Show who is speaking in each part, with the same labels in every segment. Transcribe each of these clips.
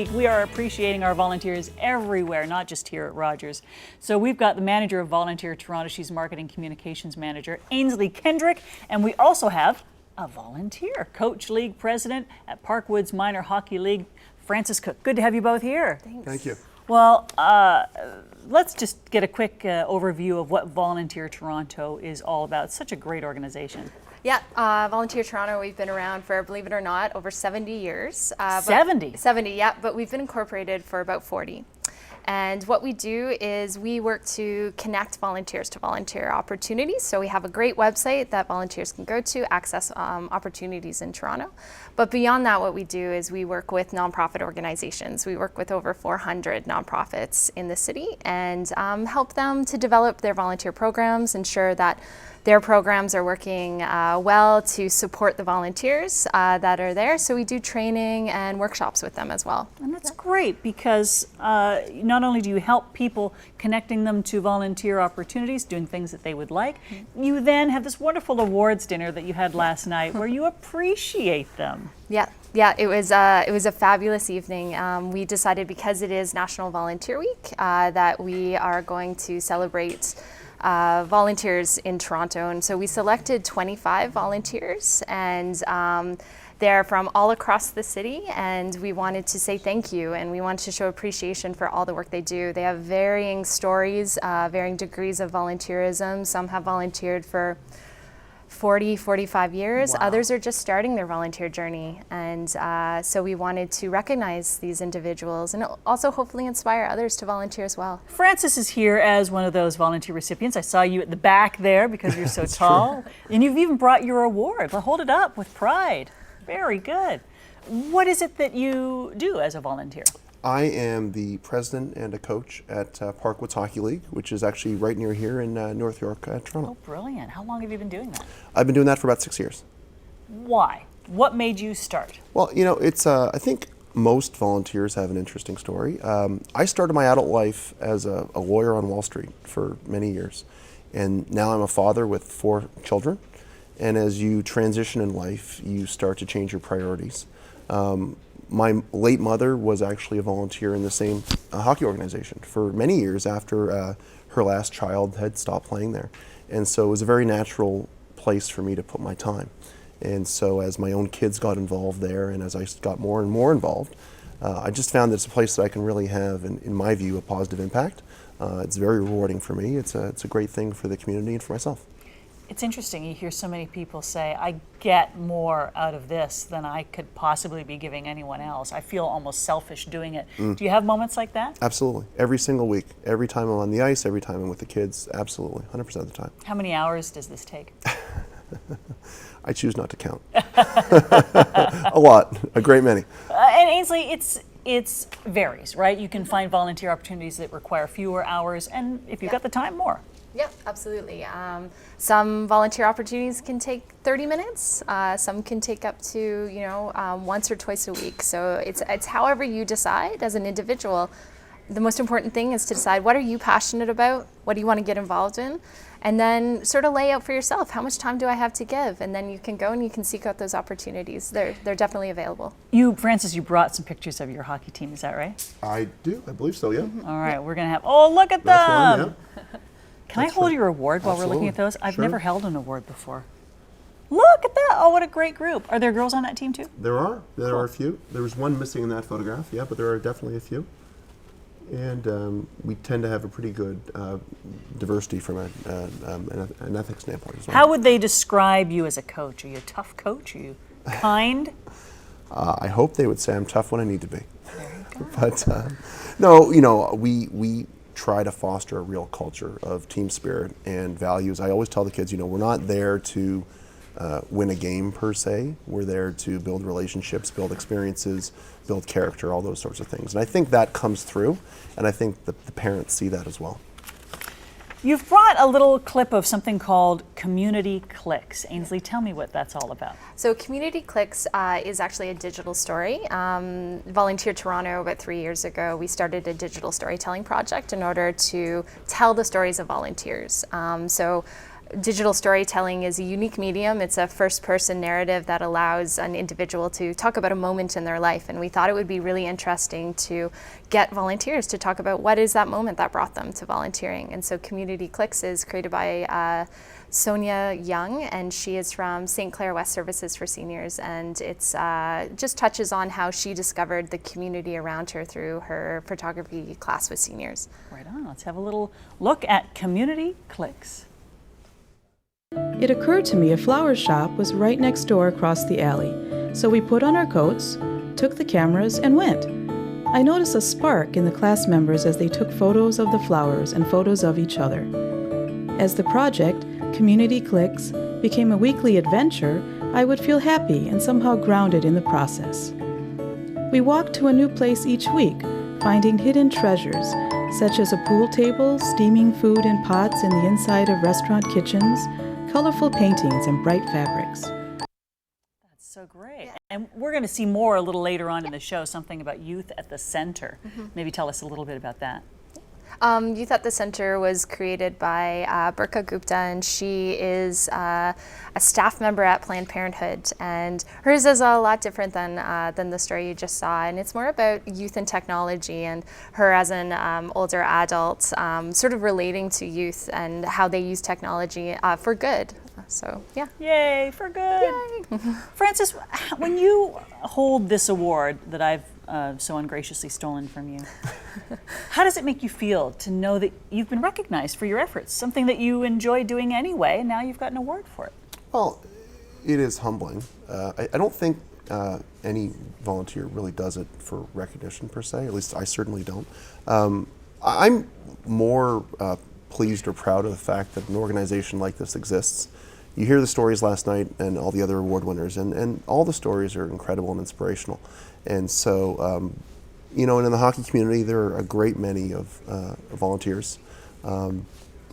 Speaker 1: week, we are appreciating our volunteers everywhere, not just here at Rogers. So we've got the manager of Volunteer Toronto. She's marketing communications manager, Ainsley Kendrick. And we also have a volunteer, Coach League president at Parkwoods Minor Hockey League, Frances Cooke. Good to have you both here.
Speaker 2: Thanks.
Speaker 3: Thank you.
Speaker 1: Well, let's just get a quick overview of what Volunteer Toronto is all about. It's such a great organization.
Speaker 2: Yeah, Volunteer Toronto, we've been around for, believe it or not, over 70 years.
Speaker 1: 70?
Speaker 2: 70, yeah, but we've been incorporated for about 40. And what we do is we work to connect volunteers to volunteer opportunities. So we have a great website that volunteers can go to, access opportunities in Toronto. But beyond that, what we do is we work with nonprofit organizations. We work with over 400 nonprofits in the city and help them to develop their volunteer programs, ensure that their programs are working well to support the volunteers that are there. So we do training and workshops with them as well.
Speaker 1: And that's great because not only do you help people connecting them to volunteer opportunities, doing things that they would like, you then have this wonderful awards dinner that you had last night where you appreciate them.
Speaker 2: Yeah, it was a fabulous evening. We decided, because it is National Volunteer Week, that we are going to celebrate volunteers in Toronto. And so we selected 25 volunteers, and they're from all across the city, and we wanted to say thank you, and we wanted to show appreciation for all the work they do. They have varying stories, varying degrees of volunteerism. Some have volunteered for 40, 45 years.
Speaker 1: Wow.
Speaker 2: Others are just starting their volunteer journey. And so we wanted to recognize these individuals and also hopefully inspire others to volunteer as well.
Speaker 1: Frances is here as one of those volunteer recipients. I saw you at the back there because you're so tall.
Speaker 3: True.
Speaker 1: And you've even brought your award. Well, hold it up with pride. Very good. What is it that you do as a volunteer?
Speaker 3: I am the president and a coach at Parkwoods Hockey League, which is actually right near here in North York, Toronto.
Speaker 1: Oh, brilliant. How long have you been doing that?
Speaker 3: I've been doing that for about 6 years.
Speaker 1: Why? What made you start?
Speaker 3: Well, you know, it's I think most volunteers have an interesting story. I started my adult life as a lawyer on Wall Street for many years, and now I'm a father with 4 children. And as you transition in life, you start to change your priorities. My late mother was actually a volunteer in the same hockey organization for many years after her last child had stopped playing there. And so it was a very natural place for me to put my time. And so as my own kids got involved there and as I got more and more involved, I just found that it's a place that I can really have, in my view, a positive impact. It's very rewarding for me. It's a great thing for the community and for myself.
Speaker 1: It's interesting, you hear so many people say, I get more out of this than I could possibly be giving anyone else. I feel almost selfish doing it. Do you have moments like that?
Speaker 3: Absolutely. Every single week. Every time I'm on the ice, every time I'm with the kids, absolutely, 100% of the time.
Speaker 1: How many hours does this take?
Speaker 3: I choose not to count. A lot, a great many.
Speaker 1: And Ainsley, it's varies, right? You can find volunteer opportunities that require fewer hours, and if you've got the time, more.
Speaker 2: Yeah, absolutely. Some volunteer opportunities can take 30 minutes. Some can take up to, once or twice a week. So it's however you decide as an individual. The most important thing is to decide, what are you passionate about? What do you want to get involved in? And then sort of lay out for yourself, how much time do I have to give? And then you can go and you can seek out those opportunities. They're definitely available.
Speaker 1: Frances, you brought some pictures of your hockey team, is that right?
Speaker 3: I do, I believe so, yeah.
Speaker 1: All right, we're going to have, oh, look at them!
Speaker 3: That's one, yeah.
Speaker 1: Can I hold your award while we're looking at those? I've
Speaker 3: Sure.
Speaker 1: never held an award before. Look at that! Oh, what a great group. Are there girls on that team too?
Speaker 3: There are a few. There was one missing in that photograph, yeah, but there are definitely a few. And we tend to have a pretty good diversity from an ethics standpoint as well.
Speaker 1: How would they describe you as a coach? Are you a tough coach? Are you kind?
Speaker 3: I hope they would say I'm tough when I need to be.
Speaker 1: There you go.
Speaker 3: But no, we try to foster a real culture of team spirit and values. I always tell the kids, we're not there to win a game per se. We're there to build relationships, build experiences, build character, all those sorts of things. And I think that comes through, and I think the parents see that as well.
Speaker 1: You've brought a little clip of something called Community Clicks. Ainsley, tell me what that's all about.
Speaker 2: So Community Clicks is actually a digital story. Volunteer Toronto, about 3 years ago, we started a digital storytelling project in order to tell the stories of volunteers. So digital storytelling is a unique medium. It's a first-person narrative that allows an individual to talk about a moment in their life, and we thought it would be really interesting to get volunteers to talk about what is that moment that brought them to volunteering. And so Community Clicks is created by Sonya Young, and she is from Clair West Services for Seniors, and it's just touches on how she discovered the community around her through her photography class with seniors.
Speaker 1: Right on. Let's have a little look at Community Clicks.
Speaker 4: It occurred to me a flower shop was right next door across the alley, so we put on our coats, took the cameras, and went. I noticed a spark in the class members as they took photos of the flowers and photos of each other. As the project, Community Clicks, became a weekly adventure, I would feel happy and somehow grounded in the process. We walked to a new place each week, finding hidden treasures, such as a pool table, steaming food in pots in the inside of restaurant kitchens, colorful paintings, and bright fabrics.
Speaker 1: That's so great. Yeah. And we're going to see more a little later on in the show, something about Youth at the Center. Maybe tell us a little bit about that.
Speaker 2: Youth at the Center was created by Burka Gupta, and she is a staff member at Planned Parenthood. And hers is a lot different than the story you just saw, and it's more about youth and technology, and her as an older adult, sort of relating to youth and how they use technology for good. So yeah.
Speaker 1: Yay, for good. Yay. Frances, when you hold this award that I've so ungraciously stolen from you, how does it make you feel to know that you've been recognized for your efforts, something that you enjoy doing anyway, and now you've got an award for it?
Speaker 3: Well, it is humbling. I don't think any volunteer really does it for recognition per se, at least I certainly don't. I'm more pleased or proud of the fact that an organization like this exists. You hear the stories last night and all the other award winners, and all the stories are incredible and inspirational. And so, you know, and in the hockey community, there are a great many of volunteers.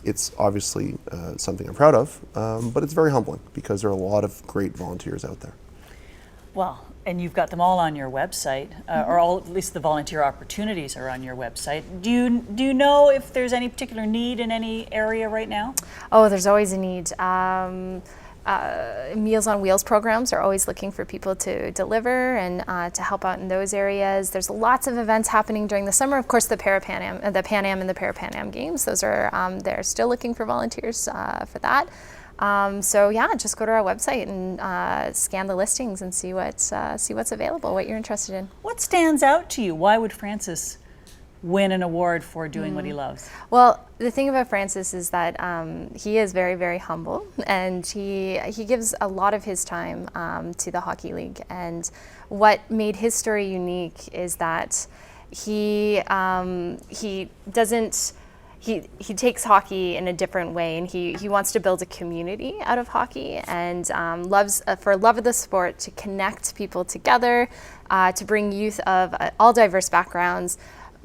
Speaker 3: It's obviously something I'm proud of, but it's very humbling because there are a lot of great volunteers out there.
Speaker 1: Well, and you've got them all on your website, or at least the volunteer opportunities are on your website. Do you know if there's any particular need in any area right now?
Speaker 2: Oh, there's always a need. Meals on Wheels programs are always looking for people to deliver and to help out in those areas. There's lots of events happening during the summer. Of course, the Pan Am and the Para-Pan Am Games. Those are they're still looking for volunteers for that. So yeah, just go to our website and scan the listings and see what's available, what you're interested in.
Speaker 1: What stands out to you? Why would Frances win an award for doing what he loves?
Speaker 2: Well, the thing about Francis is that he is very, very humble, and he gives a lot of his time to the Hockey League. And what made his story unique is that he takes hockey in a different way, and he wants to build a community out of hockey, and for love of the sport, to connect people together, to bring youth of all diverse backgrounds,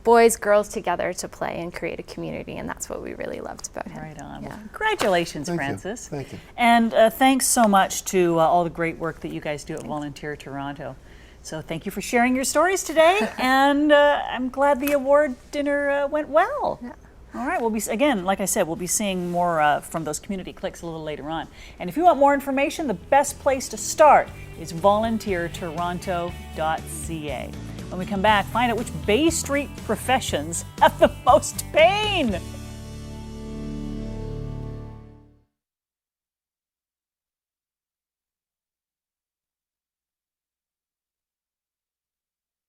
Speaker 2: boys, girls together to play and create a community, and that's what we really loved about him.
Speaker 1: Right on.
Speaker 2: Yeah.
Speaker 1: Well, congratulations, Frances.
Speaker 3: Thank you.
Speaker 1: And thanks so much to all the great work that you guys do at Volunteer Toronto. So thank you for sharing your stories today, and I'm glad the award dinner went well.
Speaker 2: Yeah.
Speaker 1: All right, we'll be, again, like I said, we'll be seeing more from those community clicks a little later on. And if you want more information, the best place to start is volunteertoronto.ca. When we come back, find out which Bay Street professions have the most pain.